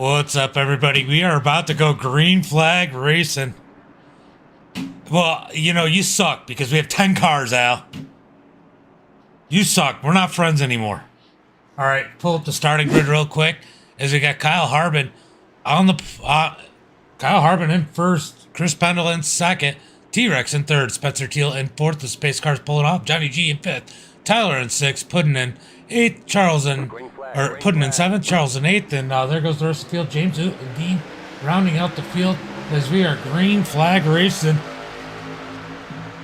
What's up, everybody? We are about to go green flag racing. Well, you suck because we have 10 cars, Al. You suck. We're not friends anymore. All right, pull up the starting grid real quick as we got Kyle Harbin on the... Kyle Harbin in first, Chris Pendle in second, T-Rex in third, Spencer Teal in fourth, the Space Cars pulling off, Johnny G in fifth, Tyler in sixth, Puddin in eighth, Puddin in seventh, Charles in eighth, and there goes the rest of the field. James Oot and Dean rounding out the field as we are green flag racing.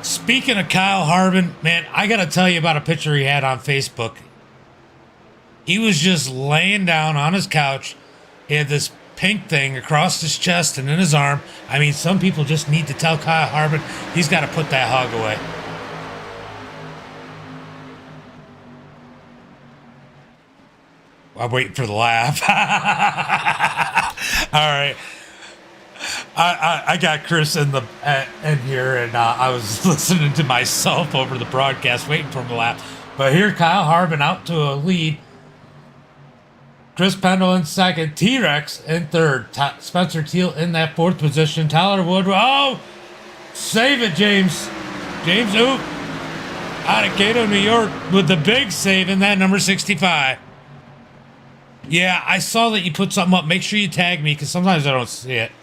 Speaking of Kyle Harbin, man, I got to tell you about a picture he had on Facebook. He was just laying down on his couch. He had this pink thing across his chest and in his arm. I mean, some people just need to tell Kyle Harbin he's got to put that hog away. I'm waiting for the laugh. All right. I got Chris in here, and I was listening to myself over the broadcast, waiting for him to laugh. But here, Kyle Harbin out to a lead. Chris Pendle in second, T-Rex in third, Spencer Teal in that fourth position, Tyler Woodruff. Oh, save it, James. James Oop out of Cato, New York with the big save in that number 65. Yeah, I saw that you put something up. Make sure you tag me because sometimes I don't see it.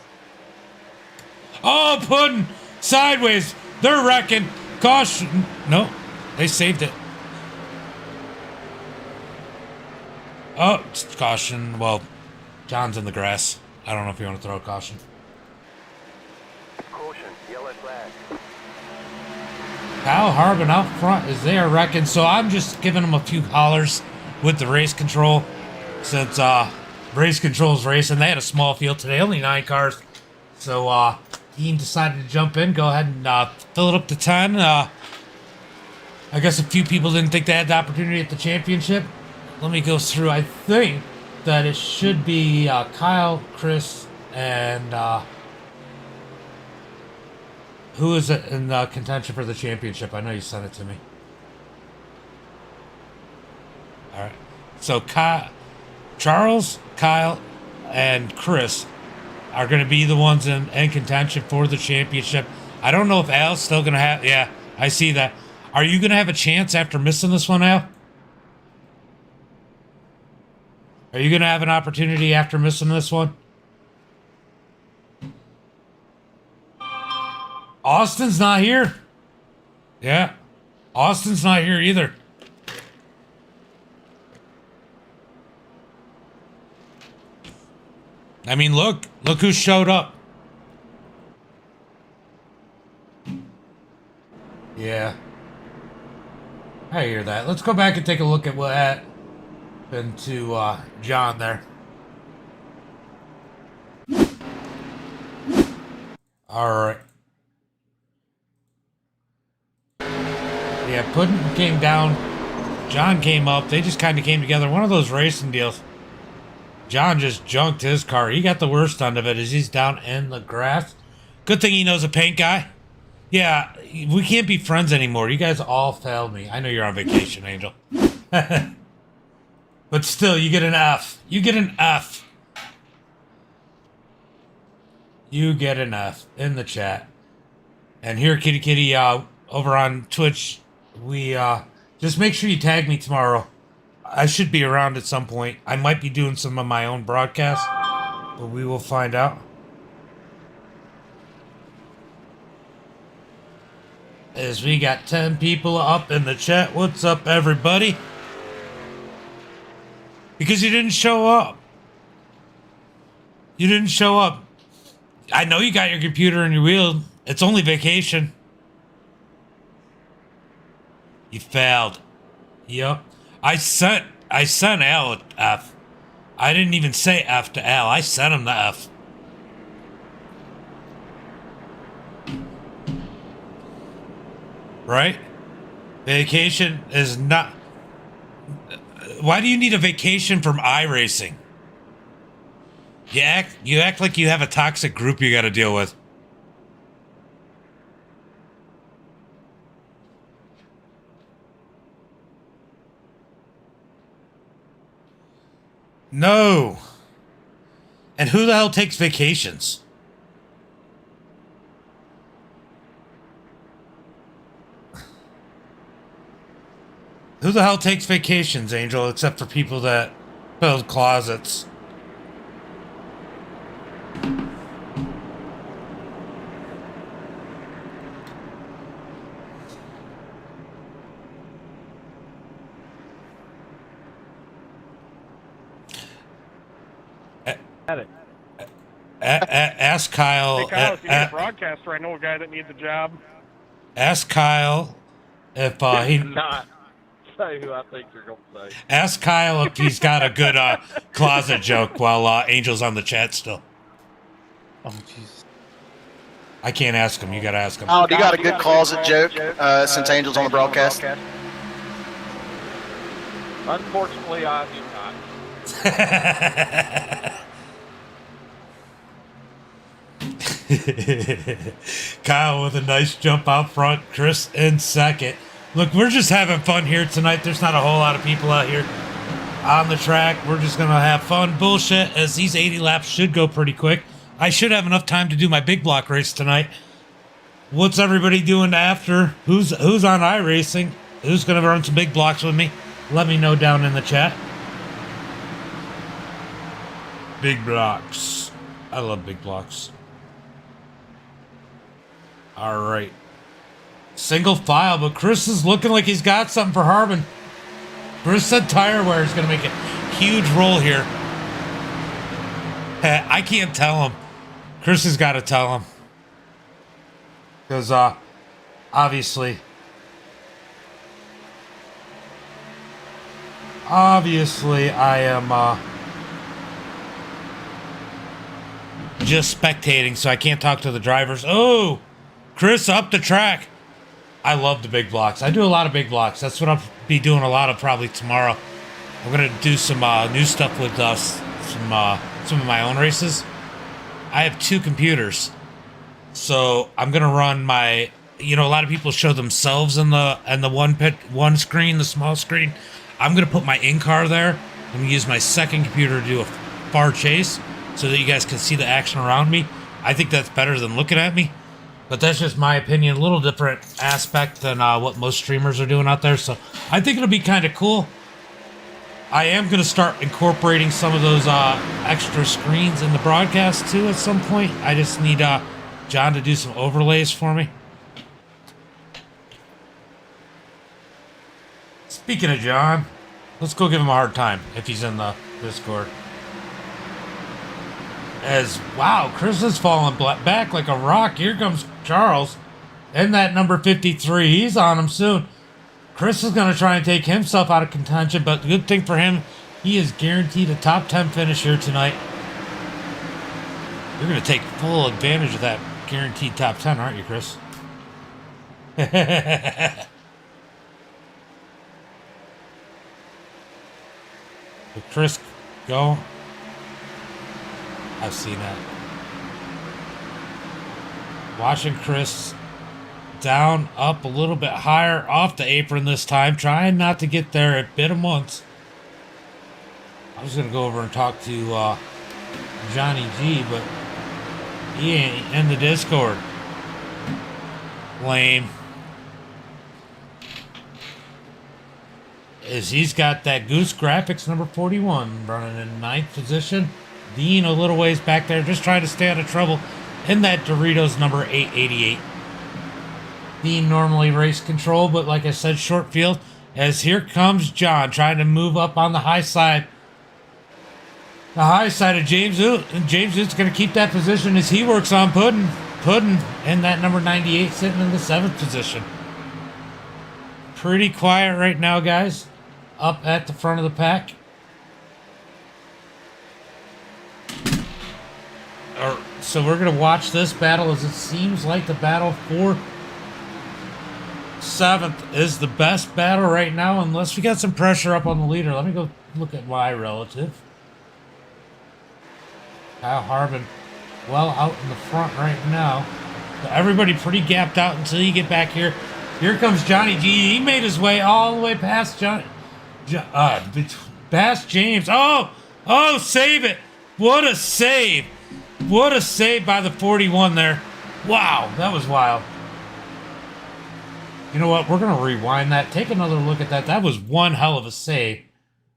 Oh, Puddin' sideways. They're wrecking. Caution. No, they saved it. Oh, caution. Well, John's in the grass. I don't know if you want to throw a caution. Caution, yellow flag. Kyle Harbin out front is there wrecking, so I'm just giving him a few hollers with the race control since race control's racing. They had a small field today, only 9 cars. So Dean decided to jump in, go ahead and fill it up to 10. I guess a few people didn't think they had the opportunity at the championship. Let me go through. I think that it should be Kyle, Chris, and who is it in contention for the championship? I know you sent it to me. All right. So Charles, Kyle, and Chris are going to be the ones in contention for the championship. I don't know if Al's still going to have... Yeah, I see that. Are you going to have a chance after missing this one, Al? Are you going to have an opportunity after missing this one? Austin's not here. Yeah. Austin's not here either. I mean, look who showed up. Yeah. I hear that. Let's go back and take a look at what happened to John there. All right. Yeah, Puddin' came down. John came up. They just kind of came together. One of those racing deals. John just junked his car. He got the worst end of it as he's down in the grass. Good thing he knows a paint guy. Yeah, we can't be friends anymore. You guys all failed me. I know you're on vacation, Angel. But still, you get an F. You get an F. You get an F in the chat. And here, Kitty Kitty, over on Twitch, we just make sure you tag me tomorrow. I should be around at some point. I might be doing some of my own broadcasts, but we will find out. As we got 10 people up in the chat. What's up, everybody? Because you didn't show up. You didn't show up. I know you got your computer and your wheel. It's only vacation. You failed. Yep. I sent Al an F. I didn't even say F to Al. I sent him the F. Right? Vacation is not... Why do you need a vacation from iRacing? You act like you have a toxic group you got to deal with. No. And who the hell takes vacations? Who the hell takes vacations, Angel, except for people that build closets? Ask Kyle. Hey Kyle, if you need a broadcaster, I know a guy that needs a job. Ask Kyle if he. Not say who I think you're gonna say. Ask Kyle if he's got a good closet joke while Angel's on the chat still. Oh Jesus! I can't ask him. You gotta ask him. Oh, you got a good closet joke since Angel's on the broadcast? Unfortunately, I do not. Kyle with a nice jump out front. Chris in second. Look, we're just having fun here tonight. There's not a whole lot of people out here on the track. We're just going to have fun. Bullshit, as these 80 laps should go pretty quick. I should have enough time to do my big block race tonight. What's everybody doing after? Who's on iRacing? Who's going to run some big blocks with me? Let me know down in the chat. Big blocks. I love big blocks. All right. Single file, but Chris is looking like he's got something for Harbin. Chris said tire wear is going to make a huge role here. I can't tell him. Chris has got to tell him. Because, obviously I am, just spectating, so I can't talk to the drivers. Oh, Chris up the track. I love the big blocks. I do a lot of big blocks. That's what I'll be doing a lot of probably tomorrow. I'm gonna do some new stuff with some of my own races. I have 2 computers, so I'm gonna run my. You know, a lot of people show themselves in the one screen, the small screen. I'm gonna put my in-car there. I'm gonna use my second computer to do a far chase so that you guys can see the action around me. I think that's better than looking at me. But that's just my opinion. A little different aspect than what most streamers are doing out there. So I think it'll be kind of cool. I am going to start incorporating some of those extra screens in the broadcast too at some point. I just need John to do some overlays for me. Speaking of John, let's go give him a hard time if he's in the Discord. Wow, Chris is falling back like a rock. Here comes Charles. And that number 53. He's on him soon. Chris is going to try and take himself out of contention, but the good thing for him, he is guaranteed a top 10 finish here tonight. You're going to take full advantage of that guaranteed top 10, aren't you, Chris? Did Chris go? I've seen that. Watching Chris down, up a little bit higher off the apron this time. Trying not to get there. It bit him once. I was going to go over and talk to Johnny G, but he ain't in the Discord. Lame. He's got that Goose Graphix number 41 running in 9th position. Dean a little ways back there, just trying to stay out of trouble in that Doritos number 888. Dean normally race control, but like I said, short field. As here comes John trying to move up on the high side. The high side of James Oot. And James Oot's going to keep that position as he works on Puddin' and that number 98 sitting in the 7th position. Pretty quiet right now, guys. Up at the front of the pack. So we're going to watch this battle as it seems like the battle for 7th is the best battle right now, unless we got some pressure up on the leader. Let me go look at my relative. Kyle Harbin well out in the front right now. So everybody pretty gapped out until you get back here. Here comes Johnny G. He made his way all the way past past James. Oh, save it. What a save. What a save by the 41 there. Wow, that was wild. You know what? We're going to rewind that. Take another look at that. That was one hell of a save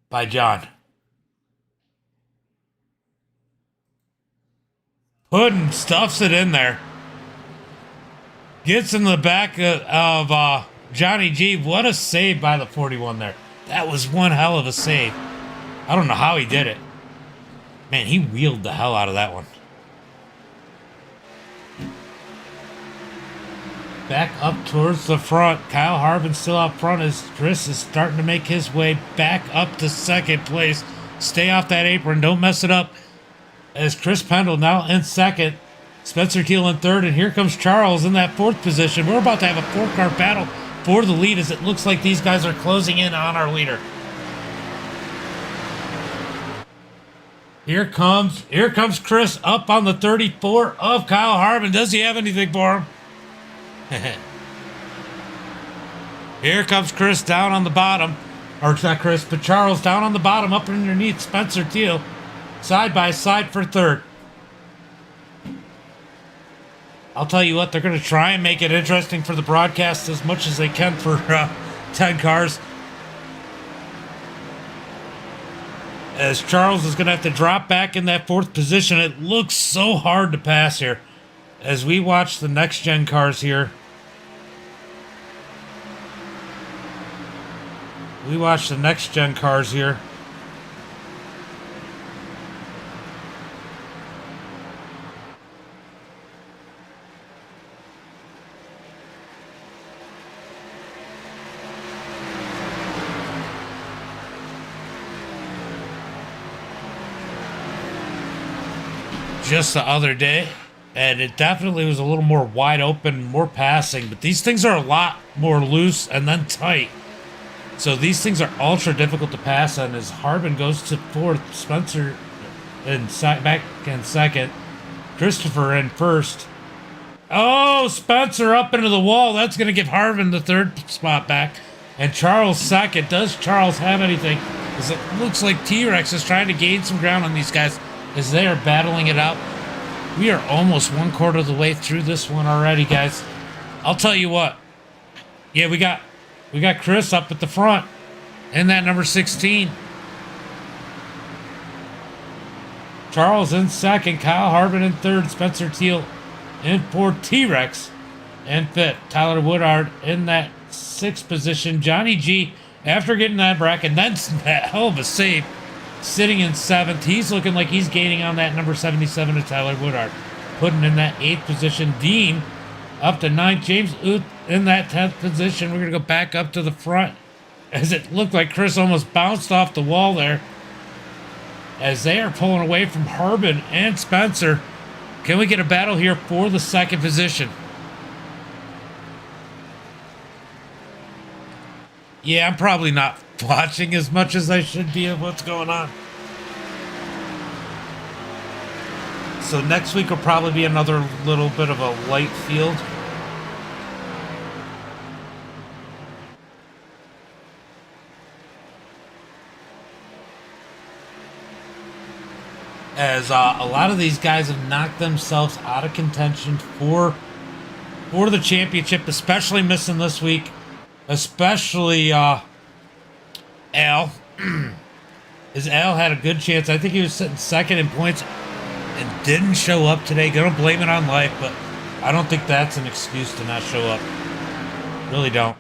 by John. Puddin stuffs it in there. Gets in the back of Johnny G. What a save by the 41 there. That was one hell of a save. I don't know how he did it. Man, he wheeled the hell out of that one. Back up towards the front. Kyle Harbin still out front as Chris is starting to make his way back up to second place. Stay off that apron. Don't mess it up. As Chris Pendle now in second. Spencer Teal in third. And here comes Charles in that fourth position. We're about to have a four-car battle for the lead as it looks like these guys are closing in on our leader. Here comes Chris up on the 34 of Kyle Harbin. Does he have anything for him? Here comes Chris down on the bottom. Or it's not Chris, but Charles down on the bottom, up underneath Spencer Teal. Side by side for third. I'll tell you what, they're going to try and make it interesting for the broadcast as much as they can for 10 cars. As Charles is going to have to drop back in that fourth position. It looks so hard to pass here. As we watch the next gen cars here. Just the other day. And it definitely was a little more wide open, more passing. But these things are a lot more loose and then tight. So these things are ultra difficult to pass on as Harbin goes to fourth. Spencer back in second. Christopher in first. Oh, Spencer up into the wall. That's going to give Harbin the third spot back. And Charles second. Does Charles have anything? Because it looks like T-Rex is trying to gain some ground on these guys as they are battling it out. We are almost 1/4 of the way through this one already, guys. I'll tell you what. Yeah, we got Chris up at the front in that number 16. Charles in second. Kyle Harbin in third. Spencer Teal in fourth. T-Rex in fifth. Tyler Woodard in that sixth position. Johnny G, after getting that bracket, and then that hell of a save, sitting in seventh. He's looking like he's gaining on that number 77 of Tyler Woodard. Putting in that eighth position. Dean up to ninth. James Uth in that 10th position. We're going to go back up to the front as it looked like Chris almost bounced off the wall there. As they are pulling away from Harbin and Spencer. Can we get a battle here for the second position? Yeah, I'm probably not watching as much as I should be of what's going on. So next week will probably be another little bit of a light field. As a lot of these guys have knocked themselves out of contention for the championship, especially missing this week. Especially Al. As Al had a good chance. I think he was sitting second in points and didn't show up today. Gonna blame it on life, but I don't think that's an excuse to not show up. Really don't.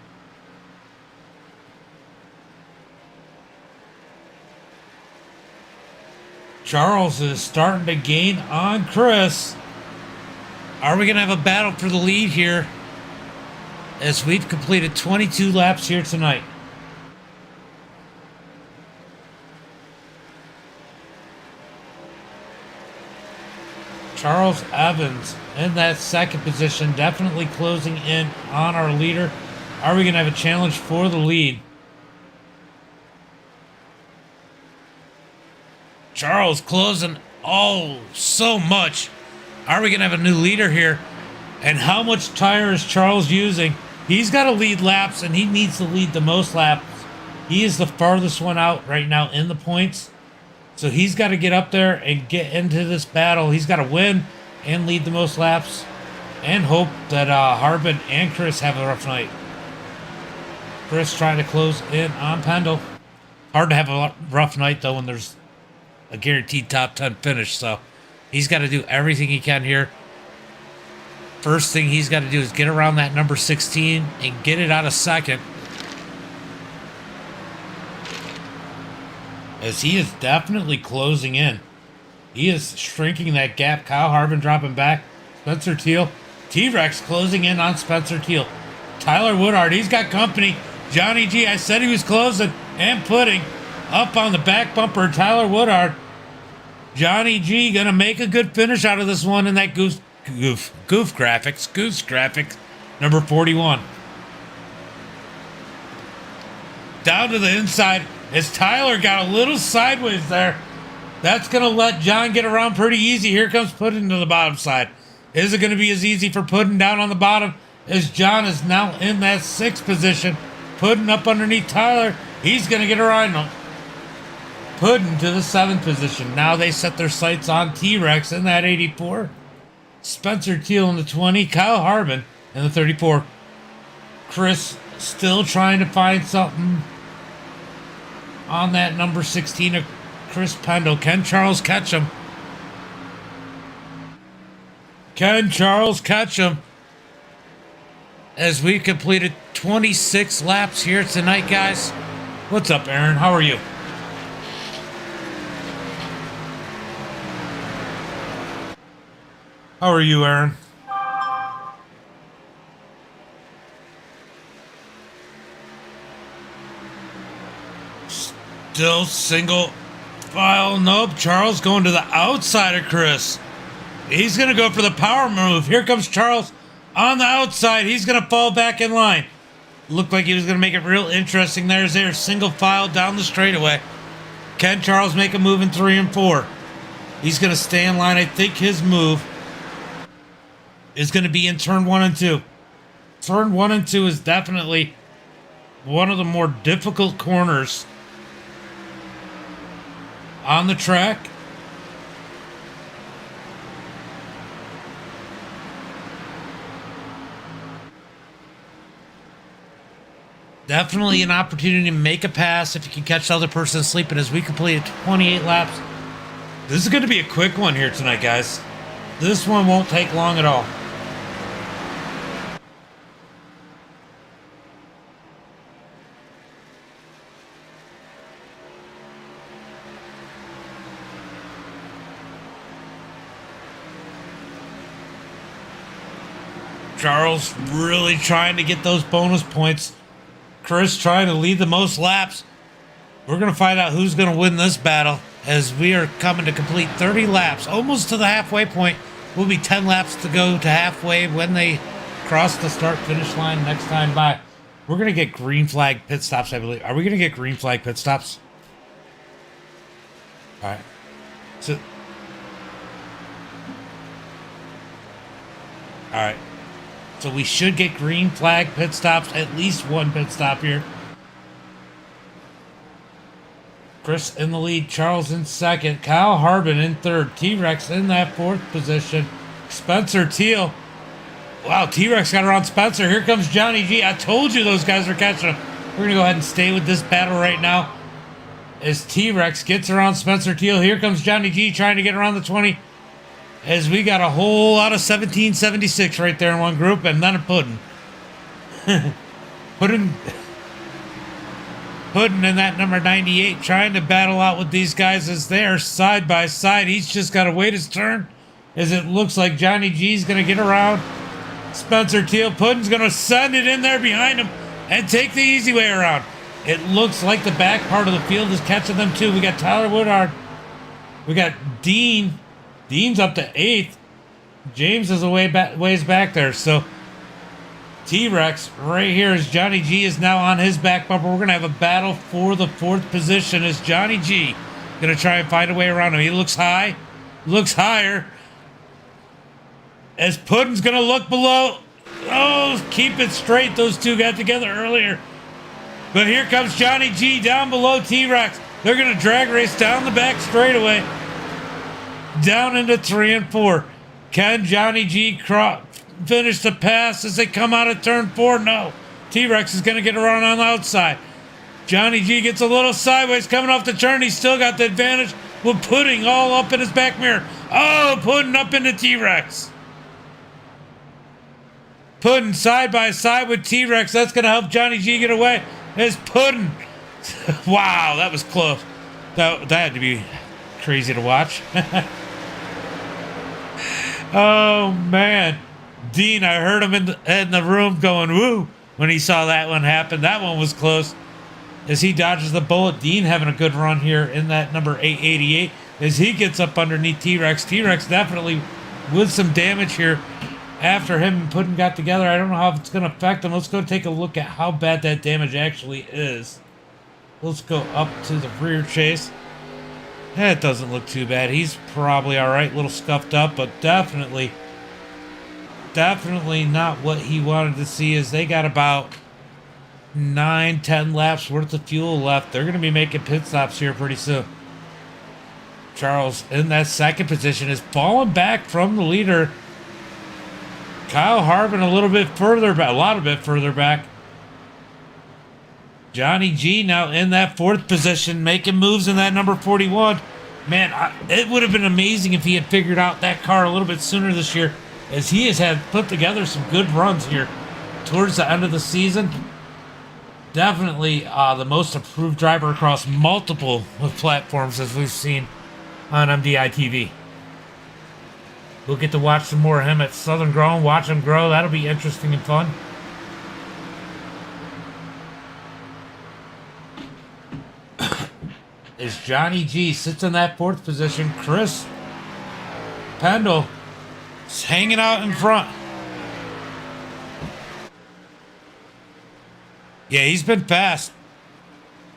Charles is starting to gain on Chris. Are we going to have a battle for the lead here as we've completed 22 laps here tonight? Charles Evans in that second position, definitely closing in on our leader. Are we going to have a challenge for the lead? Charles closing so much. Are we going to have a new leader here? And how much tire is Charles using? He's got to lead laps, and he needs to lead the most laps. He is the farthest one out right now in the points. So he's got to get up there and get into this battle. He's got to win and lead the most laps and hope that Harbin and Chris have a rough night. Chris trying to close in on Pendle. Hard to have a rough night, though, when there's a guaranteed top 10 finish. So he's got to do everything he can here. First thing he's got to do is get around that number 16 and get it out of second. As he is definitely closing in. He is shrinking that gap. Kyle Harbin dropping back. Spencer Teal. T-Rex closing in on Spencer Teal. Tyler Woodard, he's got company. Johnny G, I said he was closing and putting up on the back bumper. Tyler Woodard. Johnny G gonna make a good finish out of this one in that Goose Graphix, number 41. Down to the inside as Tyler got a little sideways there. That's gonna let John get around pretty easy. Here comes Puddin to the bottom side. Is it gonna be as easy for Puddin down on the bottom as John is now in that 6th position? Puddin up underneath Tyler. He's gonna get around him. Puddin to the 7th position. Now they set their sights on T-Rex in that 84. Spencer Teal in the 20. Kyle Harbin in the 34. Chris still trying to find something on that number 16 of Chris Pendle. Can Charles catch him? Can Charles catch him? As we completed 26 laps here tonight, guys. What's up, Aaron? How are you? How are you, Aaron? Still single file. Nope. Charles going to the outside of Chris. He's going to go for the power move. Here comes Charles on the outside. He's going to fall back in line. Looked like he was going to make it real interesting. There's single file down the straightaway. Can Charles make a move in 3 and 4? He's going to stay in line. I think his move is going to be in turn 1 and 2. Turn 1 and 2 is definitely one of the more difficult corners on the track. Definitely an opportunity to make a pass if you can catch the other person sleeping as we completed 28 laps. This is going to be a quick one here tonight, guys. This one won't take long at all. Charles really trying to get those bonus points. Chris trying to lead the most laps. We're going to find out who's going to win this battle as we are coming to complete 30 laps, almost to the halfway point. Will be 10 laps to go to halfway when they cross the start-finish line next time by. We're going to get green flag pit stops, I believe. Are we going to get green flag pit stops? All right. So, all right. So we should get green flag pit stops, at least one pit stop here. Chris in the lead, Charles in second, Kyle Harbin in third, T-Rex in that 4th position, Spencer Teal. Wow, T-Rex got around Spencer. Here comes Johnny G. I told you those guys are catching him. We're going to go ahead and stay with this battle right now as T-Rex gets around Spencer Teal. Here comes Johnny G trying to get around the 20. As we got a whole lot of 1776 right there in one group, and then a Puddin. Puddin in that number 98, trying to battle out with these guys as they are side by side. He's just got to wait his turn, as it looks like Johnny G's going to get around Spencer Teal. Puddin's going to send it in there behind him and take the easy way around. It looks like the back part of the field is catching them too. We got Tyler Woodard. We got Dean. Dean's up to 8th. James is a ways back there. So T-Rex right here as Johnny G is now on his back bumper. We're going to have a battle for the 4th position as Johnny G going to try and find a way around him. He looks high. Looks higher. As Puddin's going to look below. Oh, keep it straight. Those two got together earlier. But here comes Johnny G down below T-Rex. They're going to drag race down the back straightaway, down into 3 and 4. Can Johnny G finish the pass as they come out of turn 4? No. T-Rex is going to get a run on the outside. Johnny G gets a little sideways coming off the turn. He's still got the advantage with Pudding all up in his back mirror. Oh, Pudding up into T-Rex. Pudding side by side with T-Rex. That's going to help Johnny G get away. It's Pudding. Wow, that was close. That had to be crazy to watch. Oh, man. Dean, I heard him in the room going, woo, when he saw that one happen. That one was close. As he dodges the bullet, Dean having a good run here in that number 888 as he gets up underneath T-Rex. T-Rex definitely with some damage here after him and Puddin got together. I don't know how it's going to affect him. Let's go take a look at how bad that damage actually is. Let's go up to the rear chase. That doesn't look too bad. He's probably all right, a little scuffed up, but definitely not what he wanted to see, as they got about 9-10 laps worth of fuel left. They're going to be making pit stops here pretty soon. Charles in that second position is falling back from the leader. Kyle Harbin a little bit further back, a lot bit further back. Johnny G now in that fourth position, making moves in that number 41. Man, it would have been amazing if he had figured out that car a little bit sooner this year, as he has had put together some good runs here towards the end of the season. Definitely the most improved driver across multiple platforms, as we've seen on MDiTV. We'll get to watch some more of him at Southern Grown, watch him grow. That'll be interesting and fun. As Johnny G sits in that fourth position, Chris Pendle is hanging out in front. Yeah, he's been fast.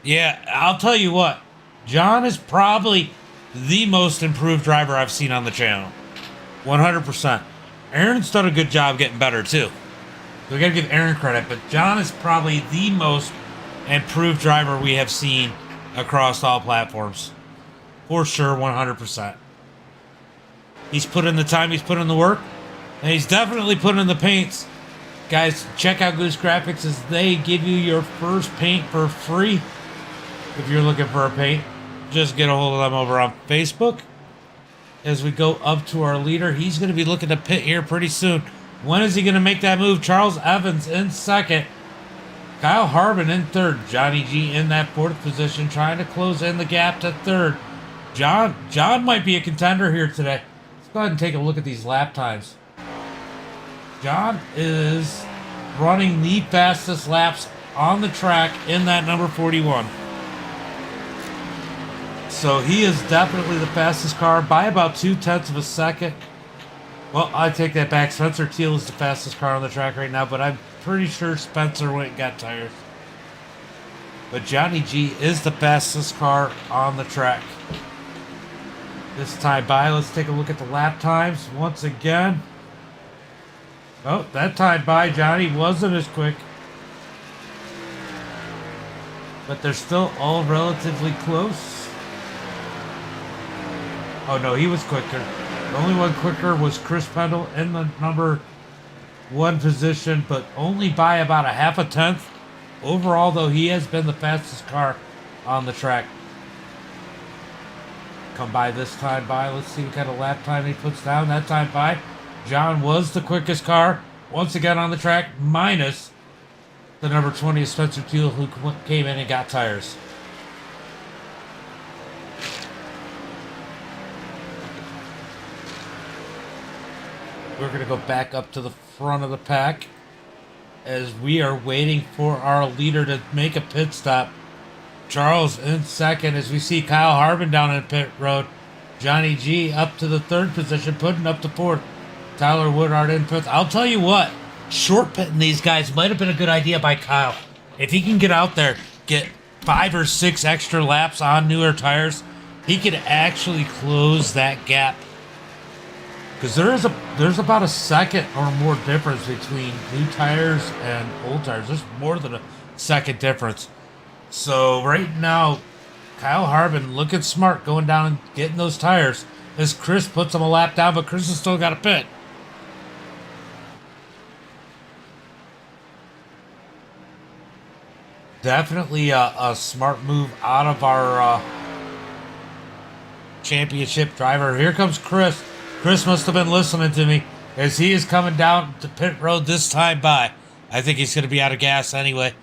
Yeah, I'll tell you what. John is probably the most improved driver I've seen on the channel. 100%. Aaron's done a good job getting better, too. We got to give Aaron credit, but John is probably the most improved driver we have seen across all platforms. For sure, 100%. He's put in the time, he's put in the work, and he's definitely put in the paints. Guys, check out Goose Graphix as they give you your first paint for free. If you're looking for a paint, just get a hold of them over on Facebook. As we go up to our leader, he's going to be looking to pit here pretty soon. When is he going to make that move? Charles Evans in second. Kyle Harbin in third. Johnny G in that fourth position, trying to close in the gap to third. John might be a contender here today. Let's go ahead and take a look at these lap times. John is running the fastest laps on the track in that number 41. So he is definitely the fastest car by about 0.2 of a second. Well, I take that back. Spencer Teal is the fastest car on the track right now, but I'm pretty sure Spencer went and got tires. But Johnny G is the fastest car on the track. This time by, let's take a look at the lap times once again. Oh, that time by, Johnny wasn't as quick. But they're still all relatively close. Oh no, he was quicker. The only one quicker was Chris Pendle in the number 1 position, but only by about 0.5 tenth. Overall, though, he has been the fastest car on the track. Come by this time by. Let's see what kind of lap time he puts down. That time by, John was the quickest car once again on the track, minus the number 20 Spencer Teal, who came in and got tires. We're going to go back up to the front of the pack as we are waiting for our leader to make a pit stop. Charles in second as we see Kyle Harbin down in pit road. Johnny G up to the third position, putting up to fourth. Tyler Woodard in fifth. I'll tell you what, short pitting these guys might have been a good idea by Kyle. If he can get out there, get 5 or 6 extra laps on newer tires, he could actually close that gap. Because there's about a second or more difference between new tires and old tires. There's more than a second difference. So right now, Kyle Harbin looking smart, going down and getting those tires as Chris puts him a lap down, but Chris has still got a pit. Definitely a smart move out of our championship driver. Here comes Chris. Chris must have been listening to me as he is coming down to pit road this time by. I think he's going to be out of gas anyway.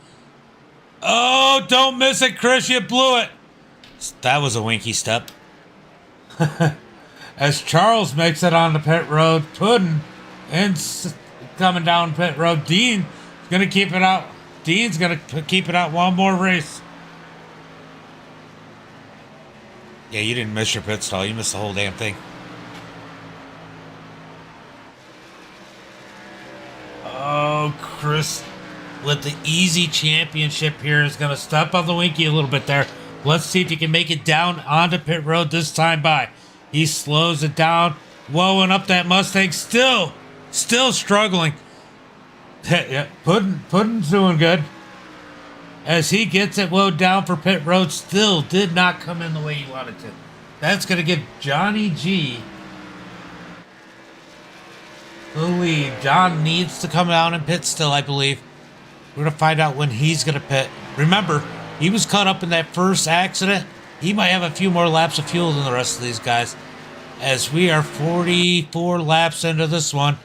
Oh, don't miss it, Chris. You blew it. That was a winky step. As Charles makes it on the pit road, Puddin' and coming down pit road. Dean is going to keep it out. Dean's going to keep it out one more race. Yeah, you didn't miss your pit stall. You missed the whole damn thing. Oh, Chris with the easy championship here is going to step on the winky a little bit there. Let's see if he can make it down onto pit road this time by. He slows it down. Whoa, up that Mustang. Still struggling. Yeah, Puddin's doing good. As he gets it woed down for pit road, still did not come in the way he wanted to. That's going to give Johnny G the lead. John needs to come down and pit still, I believe. We're going to find out when he's going to pit. Remember, he was caught up in that first accident. He might have a few more laps of fuel than the rest of these guys. As we are 44 laps into this one.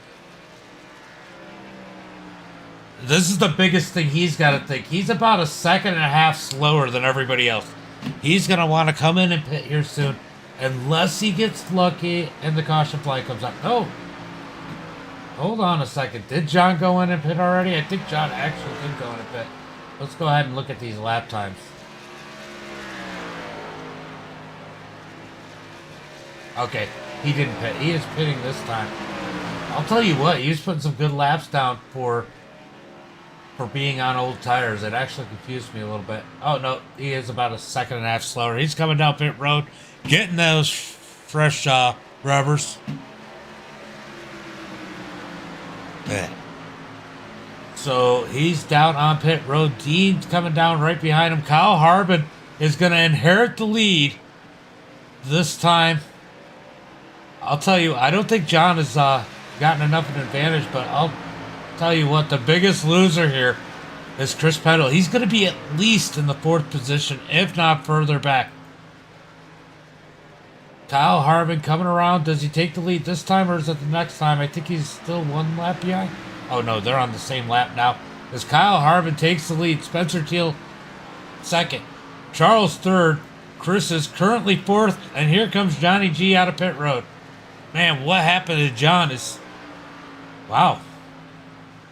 This is the biggest thing he's got to think. He's about a second and a half slower than everybody else. He's going to want to come in and pit here soon. Unless he gets lucky and the caution flag comes out. Oh. Hold on a second. Did John go in and pit already? I think John actually did go in and pit. Let's go ahead and look at these lap times. Okay. He didn't pit. He is pitting this time. I'll tell you what. He was putting some good laps down for being on old tires. It actually confused me a little bit. Oh, no. He is about a second and a half slower. He's coming down pit road, getting those fresh rubbers. Yeah. So he's down on pit road. Dean's coming down right behind him. Kyle Harbin is going to inherit the lead this time. I'll tell you, I don't think John has gotten enough of an advantage, but I'll tell you what, the biggest loser here is Chris Peddle. He's going to be at least in the 4th position, if not further back. Kyle Harbin coming around. Does he take the lead this time or is it the next time? I think he's still 1 lap behind. Oh no, they're on the same lap now. As Kyle Harbin takes the lead. Spencer Teal 2nd. Charles 3rd. Chris is currently 4th. And here comes Johnny G out of pit road. Man, what happened to John is... Wow.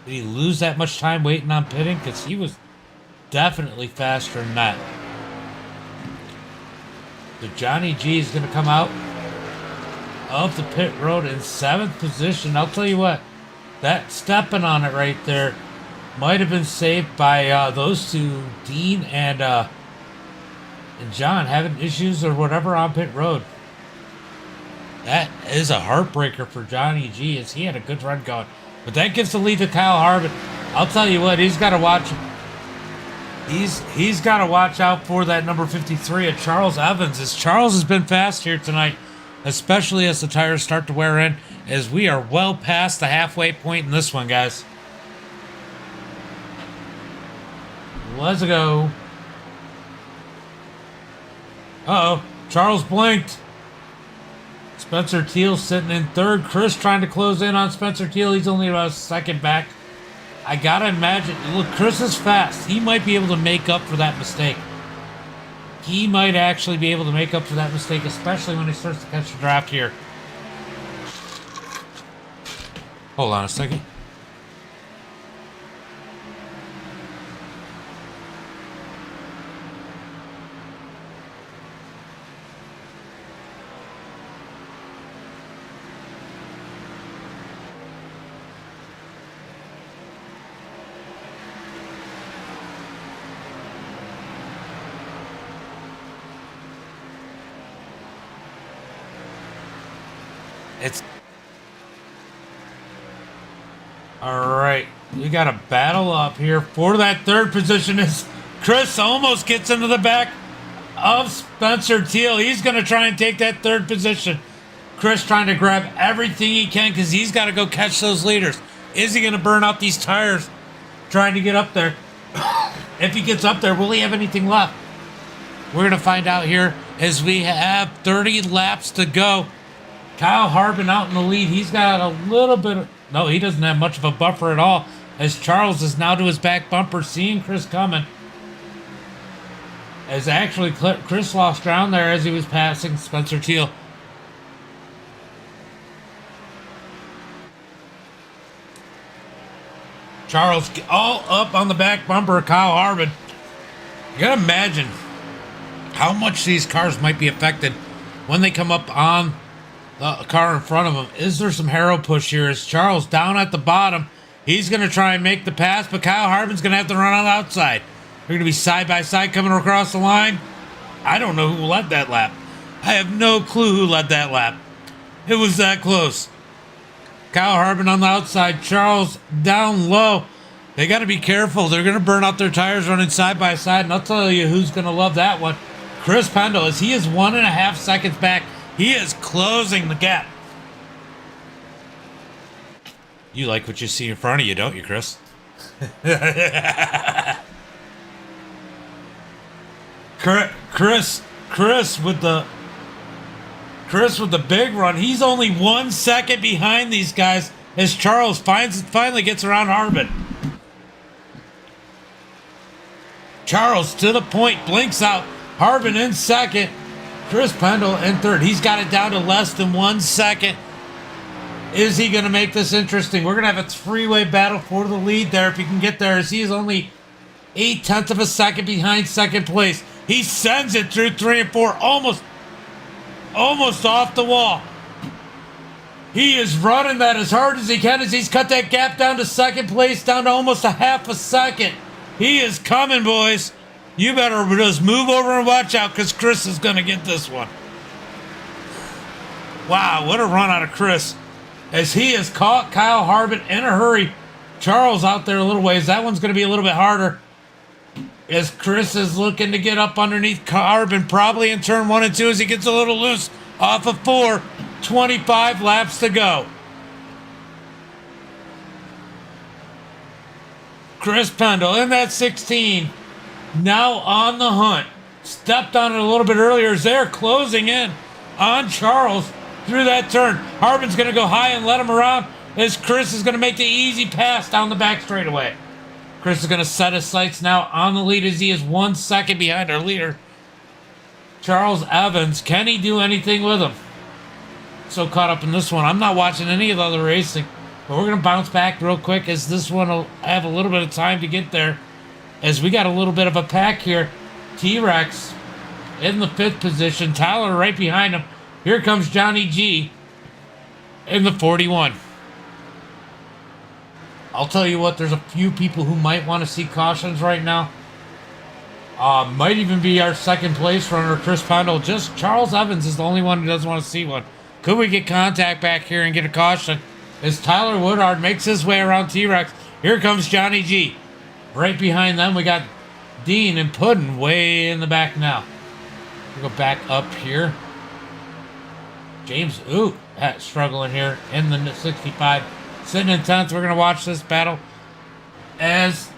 Did he lose that much time waiting on pitting? Because he was definitely faster than that. So Johnny G is going to come out of the pit road in 7th position. I'll tell you what, that stepping on it right there might have been saved by those two, Dean and John, having issues or whatever on pit road. That is a heartbreaker for Johnny G as he had a good run going. But that gives the lead to Kyle Harbin. I'll tell you what, he's got to watch. He's got to watch out for that number 53 of Charles Evans, as Charles has been fast here tonight, especially as the tires start to wear in, as we are well past the halfway point in this one, guys. Let's go. Uh-oh. Charles blinked. Spencer Teal sitting in 3rd. Chris trying to close in on Spencer Teal. He's only about a second back. I gotta imagine, look, Chris is fast. He might be able to make up for that mistake. He might actually be able to make up for that mistake, especially when he starts to catch the draft here. Hold on a second. It's all right. We got a battle up here for that 3rd position. As Chris almost gets into the back of Spencer Teal. He's going to try and take that third position. Chris trying to grab everything he can because he's got to go catch those leaders. Is he going to burn out these tires trying to get up there? If he gets up there, will he have anything left? We're going to find out here as we have 30 laps to go. Kyle Harbin out in the lead. He's got a little bit of... No, he doesn't have much of a buffer at all, as Charles is now to his back bumper, seeing Chris coming. As actually Chris lost ground there as he was passing Spencer Teal. Charles all up on the back bumper of Kyle Harbin. You gotta imagine how much these cars might be affected when they come up on the car in front of them. Is there some harrow push here? Is Charles down at the bottom? He's going to try and make the pass, but Kyle Harbin's going to have to run on the outside. They're going to be side by side coming across the line. I don't know who led that lap. I have no clue who led that lap. It was that close. Kyle Harbin on the outside. Charles down low. They got to be careful. They're going to burn out their tires running side by side, and I'll tell you who's going to love that one. Chris Pendle, as he is 1.5 seconds back. He is closing the gap. You like what you see in front of you, don't you, Chris? Chris with the big run. He's only 1 second behind these guys as Charles finally gets around Harbin. Charles to the point, blinks out. Harbin in second. Chris Pendle in third. He's got it down to less than 1 second. Is he going to make this interesting? We're going to have a three-way battle for the lead there if he can get there, as he is only 0.8 of a second behind second place. He sends it through 3 and 4, almost off the wall. He is running that as hard as he can as he's cut that gap down to second place, down to almost 0.5 a second. He is coming, boys. You better just move over and watch out because Chris is going to get this one. Wow, what a run out of Chris. As he has caught Kyle Harbin in a hurry. Charles out there a little ways. That one's going to be a little bit harder. As Chris is looking to get up underneath Harbin, probably in turn 1 and 2 as he gets a little loose off of 4. 25 laps to go. Chris Pendle in that 16. Now on the hunt. Stepped on it a little bit earlier as they're closing in on Charles through that turn. Harbin's going to go high and let him around as Chris is going to make the easy pass down the back straightaway. Chris is going to set his sights now on the lead as he is 1 second behind our leader, Charles Evans. Can he do anything with him? So caught up in this one. I'm not watching any of the other racing, but we're going to bounce back real quick as this one will have a little bit of time to get there. As we got a little bit of a pack here. T-Rex in the 5th position. Tyler right behind him. Here comes Johnny G in the 41. I'll tell you what, there's a few people who might want to see cautions right now. Might even be our second place runner, Chris Pendle. Just Charles Evans is the only one who doesn't want to see one. Could we get contact back here and get a caution? As Tyler Woodard makes his way around T-Rex. Here comes Johnny G. Right behind them, we got Dean and Puddin way in the back now. We'll go back up here. James struggling here in the 65. Sitting in 10th. We're going to watch this battle as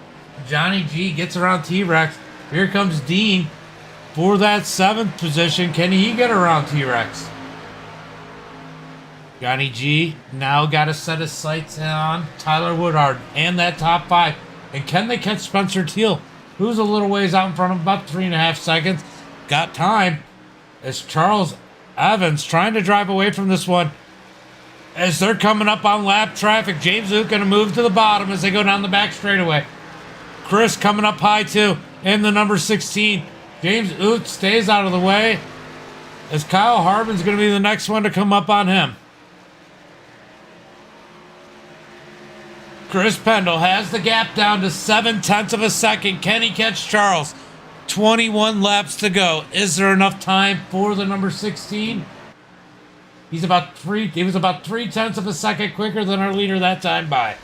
Johnny G gets around T-Rex. Here comes Dean for that 7th position. Can he get around T-Rex? Johnny G now got to set his sights on Tyler Woodard and that top 5. And can they catch Spencer Teal, who's a little ways out in front of him, about 3.5 seconds? Got time as Charles Evans trying to drive away from this one. As they're coming up on lap traffic, James Luke going to move to the bottom as they go down the back straightaway. Chris coming up high too in the number 16. James Oot stays out of the way as Kyle Harbin's going to be the next one to come up on him. Chris Pendle has the gap down to 0.7 of a second. Can he catch Charles? 21 laps to go. Is there enough time for the number 16? He was about 0.3 of a second quicker than our leader that time by.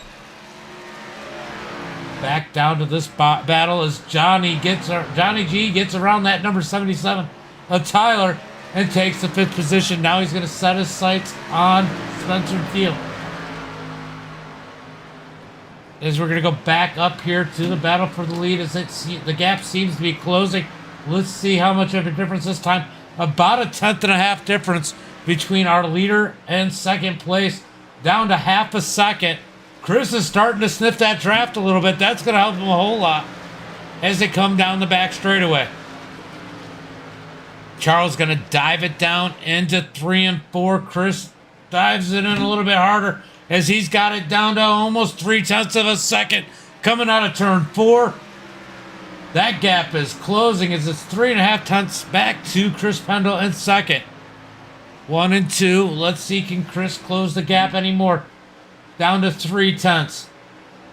Back down to this battle as Johnny G gets around that number 77. of Tyler and takes the 5th position. Now he's going to set his sights on Spencer Teal. As we're going to go back up here to the battle for the lead, as the gap seems to be closing. Let's see how much of a difference this time. About a 1/10.5 difference between our leader and second place, down to half a second. Chris is starting to sniff that draft a little bit. That's going to help him a whole lot as they come down the back straightaway. Charles going to dive it down into 3 and 4. Chris dives it in a little bit harder as he's got it down to almost 0.3 of a second coming out of turn 4. That gap is closing as it's 3.5 tenths back to Chris Pendle in second. 1 and 2. Let's see, can Chris close the gap anymore? Down to 0.3.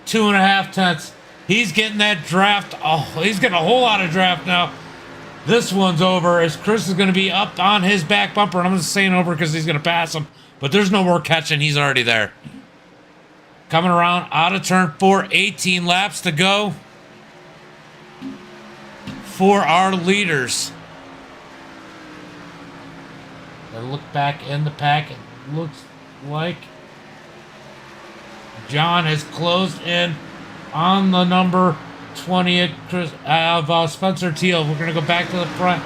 2.5 tenths. He's getting that draft. Oh, he's getting a whole lot of draft now. This one's over as Chris is going to be up on his back bumper. And I'm just saying over because he's going to pass him. But there's no more catching. He's already there. Coming around out of turn 4. 18 laps to go for our leaders. And look back in the pack. It looks like John has closed in on the number 20 of Spencer Teal. We're going to go back to the front.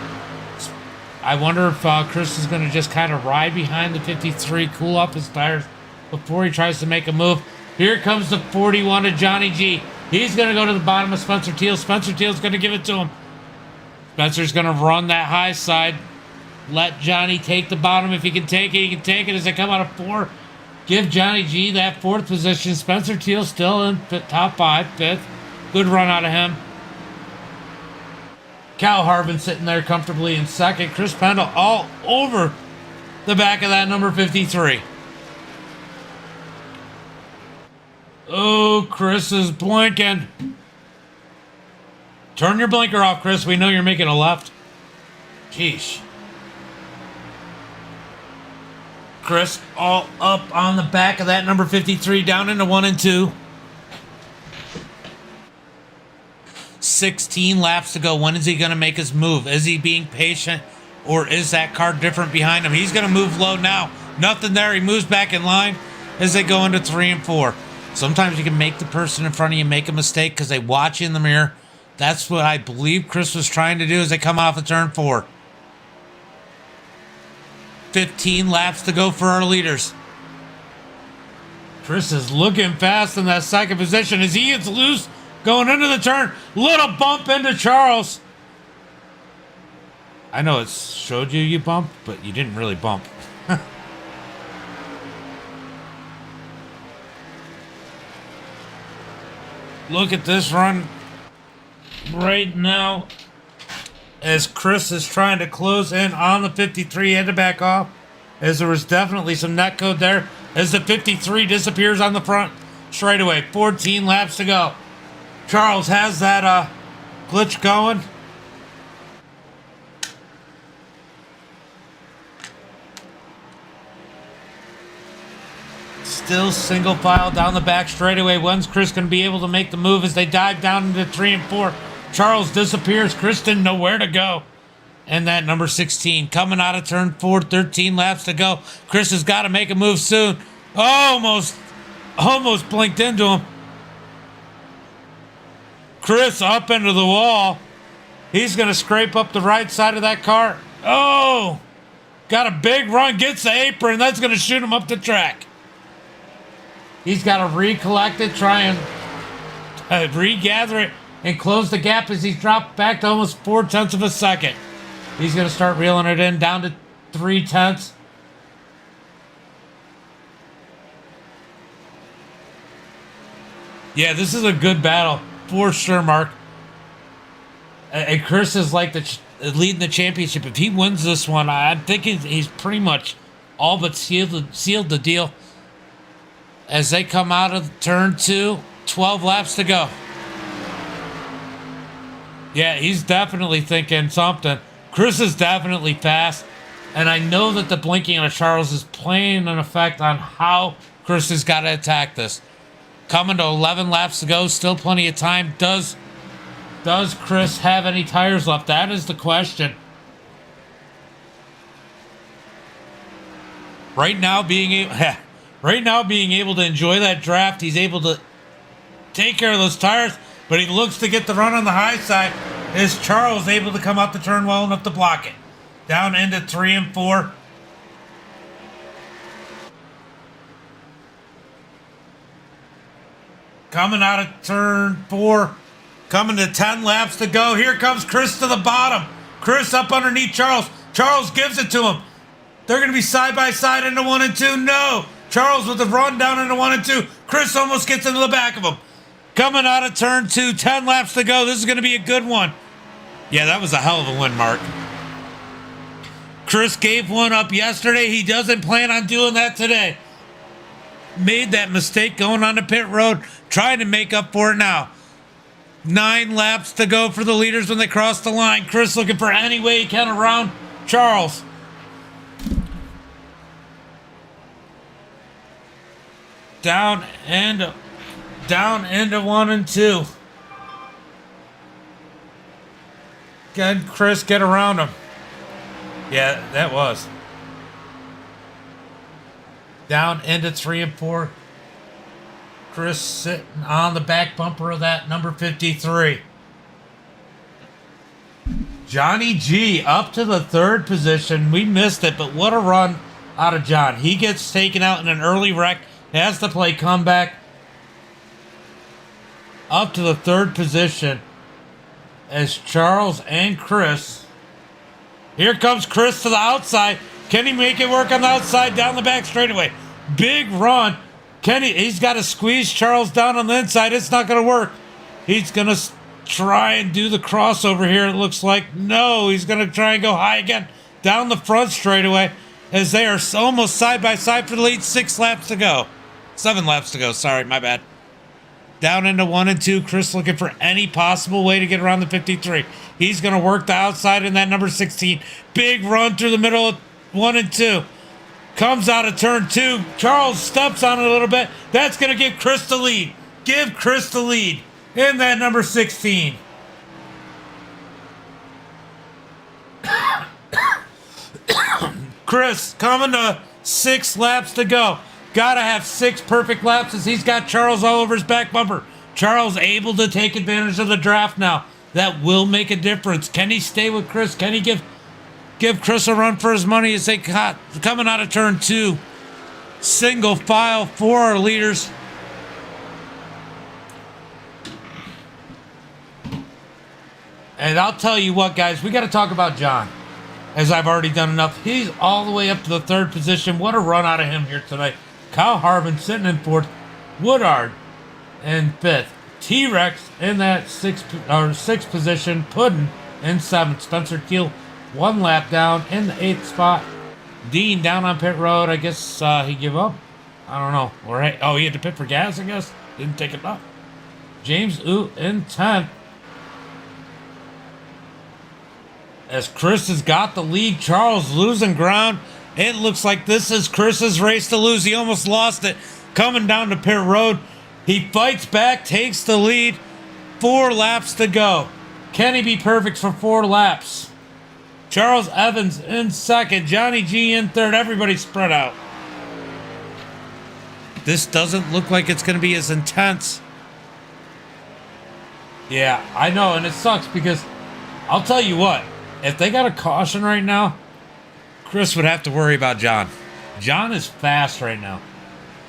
I wonder if Chris is going to just kind of ride behind the 53, cool off his tires before he tries to make a move. Here comes the 41 of Johnny G. He's going to go to the bottom of Spencer Teal. Spencer Teal's going to give it to him. Spencer's going to run that high side. Let Johnny take the bottom. If he can take it, he can take it as they come out of 4. Give Johnny G that 4th position. Spencer Teal still in top 5, 5th. Good run out of him. Cal Harvin sitting there comfortably in 2nd. Chris Pendle all over the back of that number 53. Oh, Chris is blinking. Turn your blinker off, Chris. We know you're making a left. Jeez. Chris all up on the back of that number 53, down into 1 and 2. 16 laps to go. When is he going to make his move? Is he being patient, or is that car different behind him? He's going to move low now. Nothing there. He moves back in line as they go into 3 and 4. Sometimes you can make the person in front of you make a mistake because they watch you in the mirror. That's what I believe Chris was trying to do as they come off of turn 4. 15 laps to go for our leaders. Chris is looking fast in that 2nd position as he gets loose going into the turn. Little bump into Charles. I know it showed you bumped, but you didn't really bump. Look at this run right now as Chris is trying to close in on the 53, had to back off as there was definitely some netcode there as the 53 disappears on the front straightaway. 14 laps to go. Charles has that glitch going. Still single file down the back straightaway. When's Chris going to be able to make the move as they dive down into 3 and 4? Charles disappears. Chris didn't know where to go. And that number 16 coming out of turn 4, 13 laps to go. Chris has got to make a move soon. Almost blinked into him. Chris up into the wall. He's going to scrape up the right side of that car. Oh, got a big run, gets the apron. That's going to shoot him up the track. He's got to recollect it, try and regather it, and close the gap as he's dropped back to almost 0.4 of a second. He's going to start reeling it in down to 0.3. Yeah, this is a good battle for sure, Mark. And Chris is like leading the championship. If he wins this one, I'm thinking he's pretty much all but sealed the deal. As they come out of turn 2, 12 laps to go. Yeah, he's definitely thinking something. Chris is definitely fast. And I know that the blinking of Charles is playing an effect on how Chris has got to attack this. Coming to 11 laps to go, still plenty of time. Does Chris have any tires left? That is the question. Right now, being able to enjoy that draft, he's able to take care of those tires, but he looks to get the run on the high side. Is Charles able to come out the turn well enough to block it? Down into 3 and 4. Coming out of turn 4. Coming to 10 laps to go. Here comes Chris to the bottom. Chris up underneath Charles. Charles gives it to him. They're going to be side by side into 1 and 2. No. Charles with the run down into 1 and 2. Chris almost gets into the back of him. Coming out of turn 2. 10 laps to go. This is going to be a good one. Yeah, that was a hell of a win, Mark. Chris gave one up yesterday. He doesn't plan on doing that today. Made that mistake going on the pit road. Trying to make up for it now. 9 laps to go for the leaders when they cross the line. Chris looking for any way he can around Charles. Down into 1 and 2. Can Chris get around him? Yeah, that was. Down into 3 and 4. Chris sitting on the back bumper of that number 53. Johnny G up to the 3rd position. We missed it, but what a run out of John. He gets taken out in an early wreck. Has to play comeback. Up to the 3rd position as Charles and Chris. Here comes Chris to the outside. Can he make it work on the outside down the back straightaway? Big run. He's got to squeeze Charles down on the inside. It's not going to work. He's going to try and do the crossover here. It looks like no. He's going to try and go high again down the front straightaway as they are almost side by side for the lead. 6 laps to go. 7 laps to go. Sorry, my bad. Down into 1 and 2. Chris looking for any possible way to get around the 53. He's going to work the outside in that number 16. Big run through the middle of 1 and 2. Comes out of turn 2. Charles steps on it a little bit. That's going to give Chris the lead. Give Chris the lead in that number 16. Chris coming to 6 laps to go. Got to have 6 perfect laps as he's got Charles all over his back bumper. Charles able to take advantage of the draft now. That will make a difference. Can he stay with Chris? Can he give Chris a run for his money as they coming out of turn 2? Single file for our leaders. And I'll tell you what, guys, we got to talk about John, as I've already done enough. He's all the way up to the 3rd position. What a run out of him here tonight. Kyle Harvin sitting in 4th. Woodard in 5th. T-Rex in that 6th position. Puddin in 7th. Spencer Keel 1 lap down in the 8th spot. Dean down on pit road. I guess he gave up. I don't know. Or he had to pit for gas, I guess. Didn't take it up. James Oot in 10th. As Chris has got the lead, Charles losing ground. It looks like this is Chris's race to lose. He almost lost it. Coming down to pit road. He fights back, takes the lead. 4 laps to go. Can he be perfect for 4 laps? Charles Evans in 2nd. Johnny G in 3rd. Everybody spread out. This doesn't look like it's going to be as intense. Yeah, I know, and it sucks because I'll tell you what. If they got a caution right now, Chris would have to worry about John. John is fast right now.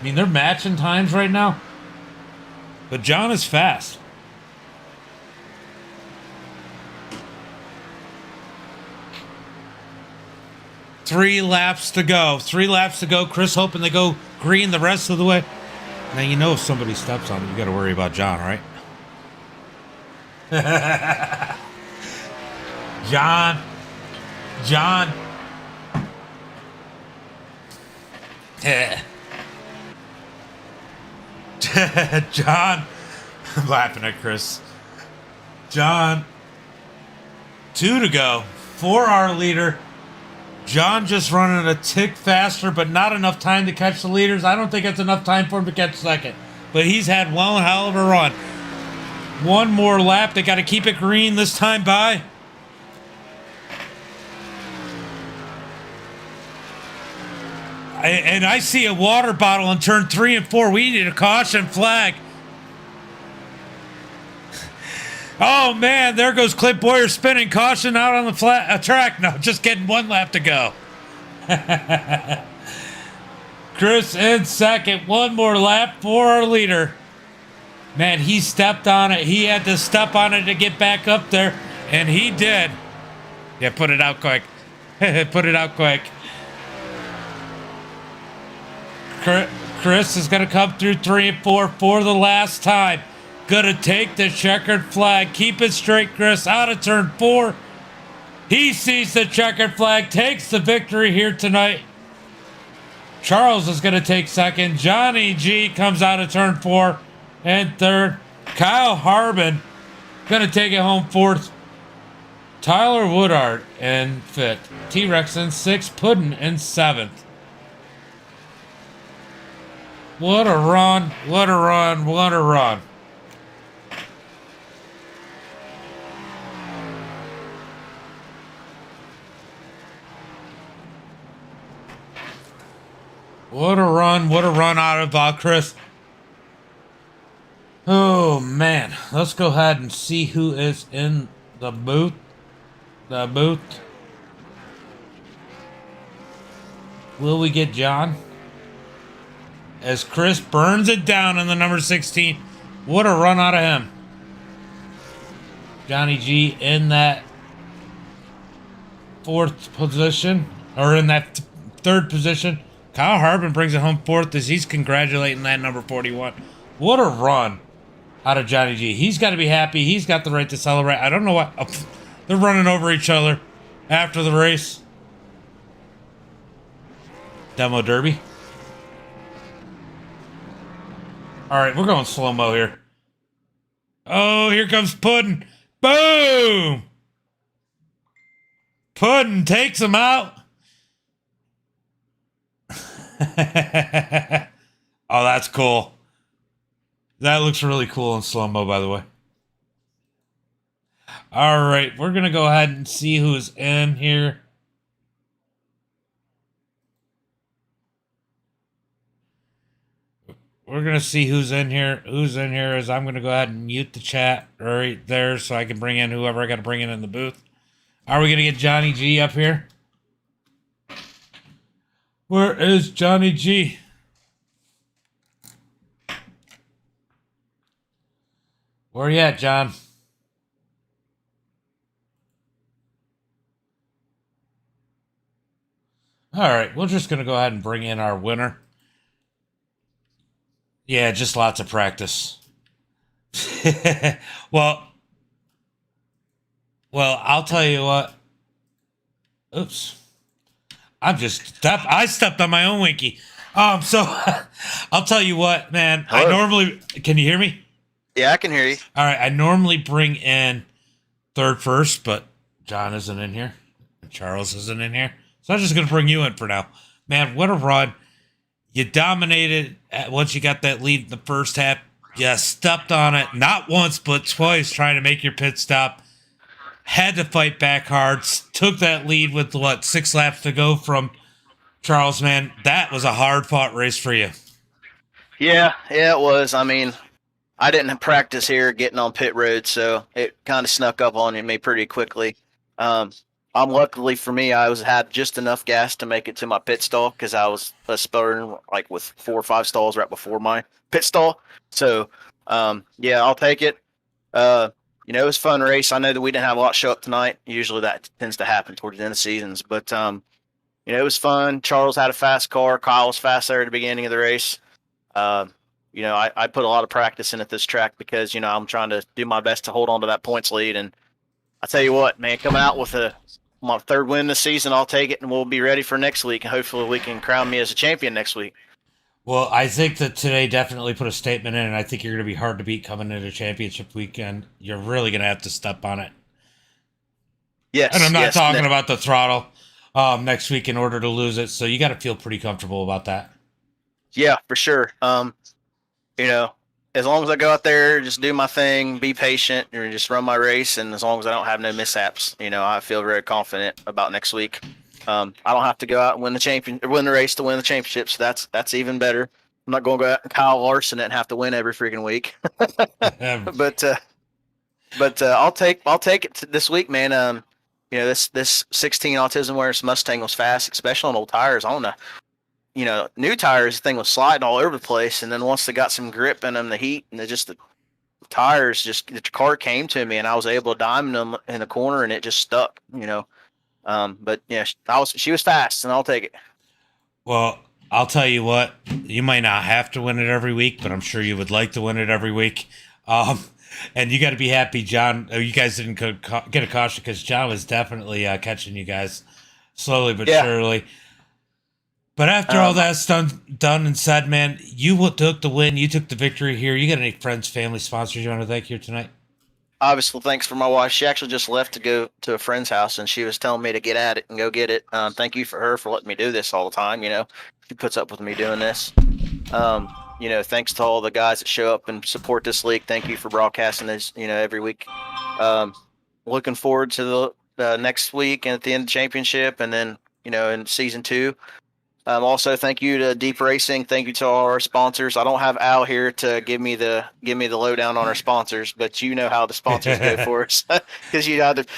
I mean, they're matching times right now. But John is fast. Three laps to go. 3 laps to go. Chris hoping they go green the rest of the way. Now, you know if somebody steps on it, you got to worry about John, right? John. John. I'm laughing at Chris. John. 2 to go for our leader. John just running a tick faster, but not enough time to catch the leaders. I don't think it's enough time for him to catch 2nd. But he's had one hell of a run. 1 more lap. They got to keep it green this time by. And I see a water bottle in turn 3 and 4. We need a caution flag. Oh, man, there goes Clint Boyer spinning. Caution out on the track. No, just getting 1 lap to go. Chris in second. 1 more lap for our leader. Man, he stepped on it. He had to step on it to get back up there, and he did. Yeah, put it out quick. Put it out quick. Chris is going to come through 3 and 4 for the last time. Gonna take the checkered flag. Keep it straight, Chris. Out of turn 4. He sees the checkered flag. Takes the victory here tonight. Charles is gonna take second. Johnny G comes out of turn 4 and third. Kyle Harbin gonna take it home 4th. Tyler Woodard in 5th. T-Rex in 6th. Puddin in 7th. What a run. What a run. What a run. What a run out of Chris. Oh, man. Let's go ahead and see who is in the booth. The booth. Will we get John? As Chris burns it down in the number 16. What a run out of him. Johnny G in that 4th position. Or in that 3rd position. Kyle Harbin brings it home 4th as he's congratulating that number 41. What a run out of Johnny G. He's got to be happy. He's got the right to celebrate. I don't know what. Oh, they're running over each other after the race. Demo Derby. All right, we're going slow-mo here. Oh, here comes Puddin'. Boom! Puddin' takes him out. Oh, that's cool. That looks really cool in slow-mo, by the way. All right, we're going to go ahead and see who's in here. We're going to see who's in here. Who's in here is I'm going to go ahead and mute the chat right there so I can bring in whoever I got to bring in the booth. Are we going to get Johnny G up here? Where is Johnny G? Where you at, John? All right, we're just going to go ahead and bring in our winner. Yeah, just lots of practice. Well, I'll tell you what. Oops. I stepped on my own winky. So I'll tell you what, man. Hello? I normally, can you hear me? Yeah, I can hear you. All right. I normally bring in 3rd first, but John isn't in here. Charles isn't in here. So I'm just going to bring you in for now. Man, what a run. You dominated once you got that lead in the first half. You stepped on it, not once, but twice, trying to make your pit stop. Had to fight back hard. Took that lead with, 6 laps to go from Charles, man. That was a hard-fought race for you. Yeah, it was. I mean, I didn't practice here getting on pit road, so it kind of snuck up on me pretty quickly. Luckily for me, I had just enough gas to make it to my pit stall because I was spurring with 4 or 5 stalls right before my pit stall. So, yeah, I'll take it. It was a fun race. I know that we didn't have a lot show up tonight. Usually that tends to happen towards the end of seasons, but it was fun. Charles had a fast car. Kyle was fast there at the beginning of the race. I put a lot of practice in at this track because I'm trying to do my best to hold on to that points lead. And I tell you what, man, coming out with my 3rd win this season, I'll take it, and we'll be ready for next week. And hopefully we can crown me as a champion next week. Well, I think that today definitely put a statement in, and I think you're going to be hard to beat coming into championship weekend. You're really going to have to step on it. Yes. And I'm not talking about the throttle next week in order to lose it, so you got to feel pretty comfortable about that. Yeah, for sure. As long as I go out there, just do my thing, be patient, or just run my race, and as long as I don't have no mishaps, I feel very confident about next week. I don't have to go out and win the race to win the championship. So that's even better. I'm not going to go out and Kyle Larson it and have to win every freaking week. but I'll take it this week, man. This 16 autism awareness Mustang was fast, especially on old tires. On the new tires, the thing was sliding all over the place, and then once they got some grip in them, the heat and the tires, the car came to me, and I was able to diamond them in the corner, and it just stuck. But yeah, she was fast, and I'll take it. Well, I'll tell you what, you might not have to win it every week, but I'm sure you would like to win it every week. And you got to be happy, John. You guys didn't get a caution because John was definitely catching you guys slowly but surely. But after all that's done and said, man, you took the win. You took the victory here. You got any friends, family, sponsors you want to thank here tonight? Obviously, thanks for my wife. She actually just left to go to a friend's house, and she was telling me to get at it and go get it. Thank you for her for letting me do this all the time. She puts up with me doing this. Thanks to all the guys that show up and support this league. Thank you for broadcasting this, every week. Looking forward to the next week and at the end of the championship, and then, in season 2. Also, thank you to Deep Racing. Thank you to all our sponsors. I don't have Al here to give me the lowdown on our sponsors, but you know how the sponsors go for us because you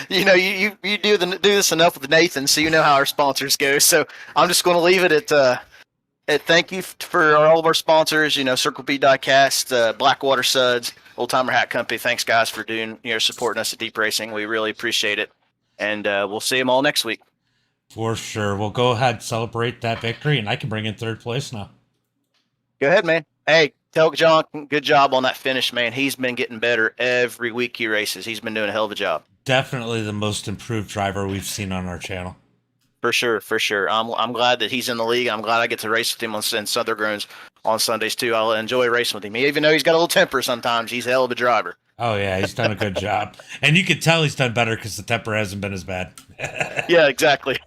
do this enough with Nathan, so you know how our sponsors go. So I'm just going to leave it at thank you for all of our sponsors. Circle B Diecast, Blackwater Suds, Old Timer Hat Company. Thanks, guys, for supporting us at Deep Racing. We really appreciate it, and we'll see them all next week. For sure. We'll go ahead, celebrate that victory, and I can bring in third place now. Go ahead, man. Hey, tell John, good job on that finish, man. He's been getting better every week he races. He's been doing a hell of a job. Definitely the most improved driver we've seen on our channel. For sure. I'm glad that he's in the league. I'm glad I get to race with him in Southern Groans on Sundays, too. I'll enjoy racing with him. Even though he's got a little temper sometimes, he's a hell of a driver. Oh, yeah, he's done a good job. And you can tell he's done better because the temper hasn't been as bad. Yeah, exactly.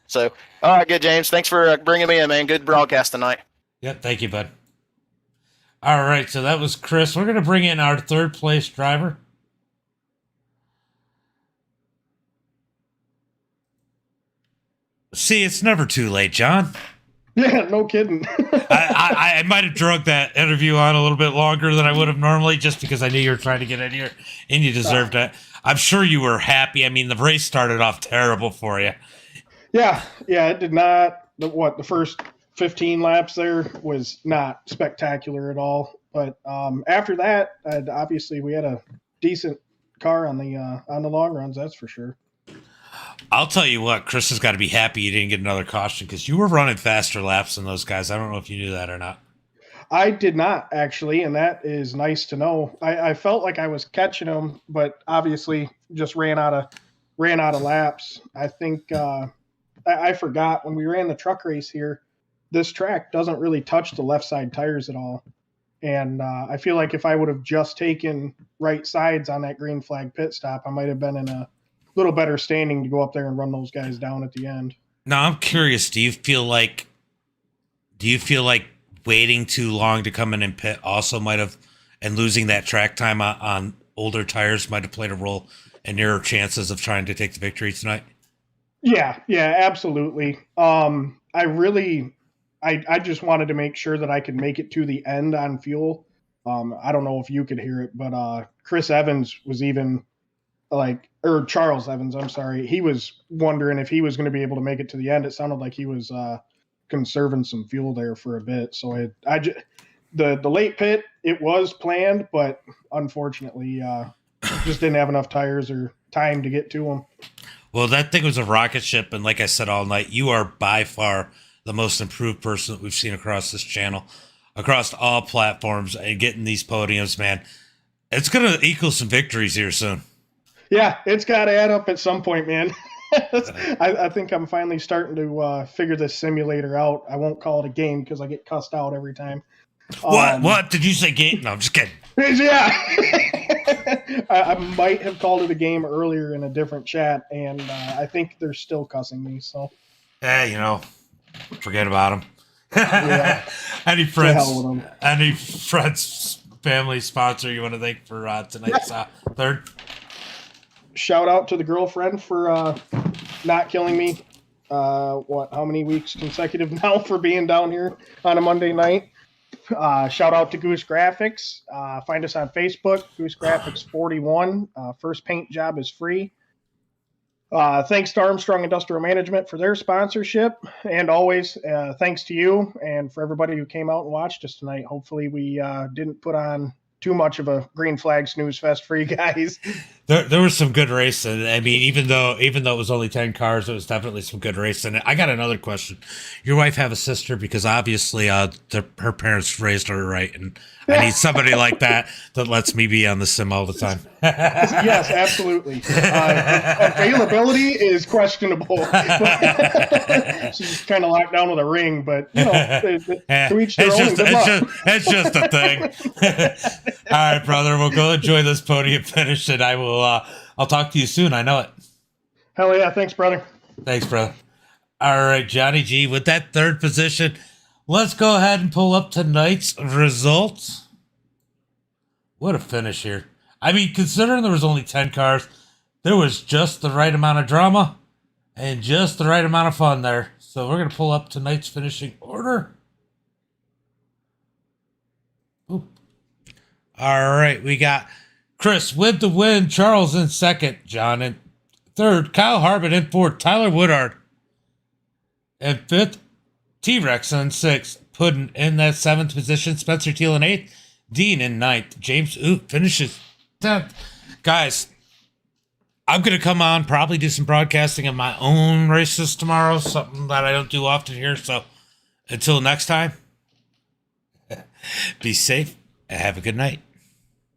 So, all right, good, James. Thanks for bringing me in, man. Good broadcast tonight. Yep, thank you, bud. All right, so that was Chris. We're going to bring in our third place driver. See, it's never too late, John. Yeah, no kidding. I might have drug that interview on a little bit longer than I would have normally just because I knew you were trying to get in here and you deserved it. I'm sure you were happy. I mean, the race started off terrible for you. Yeah, it did not. The first 15 laps there was not spectacular at all. But after that, obviously we had a decent car on the long runs, that's for sure. I'll tell you what, Chris has got to be happy you didn't get another caution because you were running faster laps than those guys. I don't know if you knew that or not. I did not, actually, and that is nice to know. I felt like I was catching them, but obviously just ran out of laps. I think I forgot when we ran the truck race here, this track doesn't really touch the left side tires at all. And I feel like if I would have just taken right sides on that green flag pit stop, I might have been in a little better standing to go up there and run those guys down at the end. Now, I'm curious, do you feel like waiting too long to come in and pit also might have, and losing that track time on older tires might have played a role in your chances of trying to take the victory tonight? Yeah, absolutely. I just wanted to make sure that I could make it to the end on fuel. I don't know if you could hear it, but Chris Evans was even or Charles Evans, I'm sorry. He was wondering if he was going to be able to make it to the end. It sounded like he was conserving some fuel there for a bit. So the late pit, it was planned, but unfortunately just didn't have enough tires or time to get to them. Well, that thing was a rocket ship. And like I said all night, you are by far the most improved person that we've seen across this channel, across all platforms, and getting these podiums, man. It's going to equal some victories here soon. Yeah, it's got to add up at some point, man. I think I'm finally starting to figure this simulator out. I won't call it a game because I get cussed out every time. What? Did you say game? No, I'm just kidding. Yeah. I might have called it a game earlier in a different chat, and I think they're still cussing me. So. Hey, forget about them. Yeah. Any friends, family, sponsor you want to thank for tonight's third? Shout out to the girlfriend for not killing me. How many weeks consecutive now for being down here on a Monday night? Shout out to Goose Graphix. Find us on Facebook, Goose Graphix 41. First paint job is free. Thanks to Armstrong Industrial Management for their sponsorship. And always, thanks to you and for everybody who came out and watched us tonight. Hopefully we didn't put on too much of a green flag snooze fest for you guys. There was some good racing. I mean, even though it was only 10 cars, it was definitely some good racing. I got another question. Your wife have a sister? Because obviously her parents raised her right, and I need somebody like that lets me be on the sim all the time. Yes, absolutely. Availability is questionable. She's kind of locked down with a ring, but to each their own. It's just a thing. All right, brother. We'll go enjoy this podium finish, and I'll talk to you soon. I know it. Hell yeah. Thanks, brother. Thanks, brother. All right, Johnny G, with that third position, let's go ahead and pull up tonight's results. What a finish here. I mean, considering there was only 10 cars, there was just the right amount of drama and just the right amount of fun there. So we're going to pull up tonight's finishing order. Ooh. All right, we got Chris with the win, Charles in second, John in third, Kyle Harbin in fourth, Tyler Woodard in fifth, T-Rex in sixth, Puddin in that seventh position, Spencer Teal in eighth, Dean in ninth, James finishes 10th. Guys, I'm going to come on, probably do some broadcasting of my own races tomorrow, something that I don't do often here. So until next time, be safe and have a good night.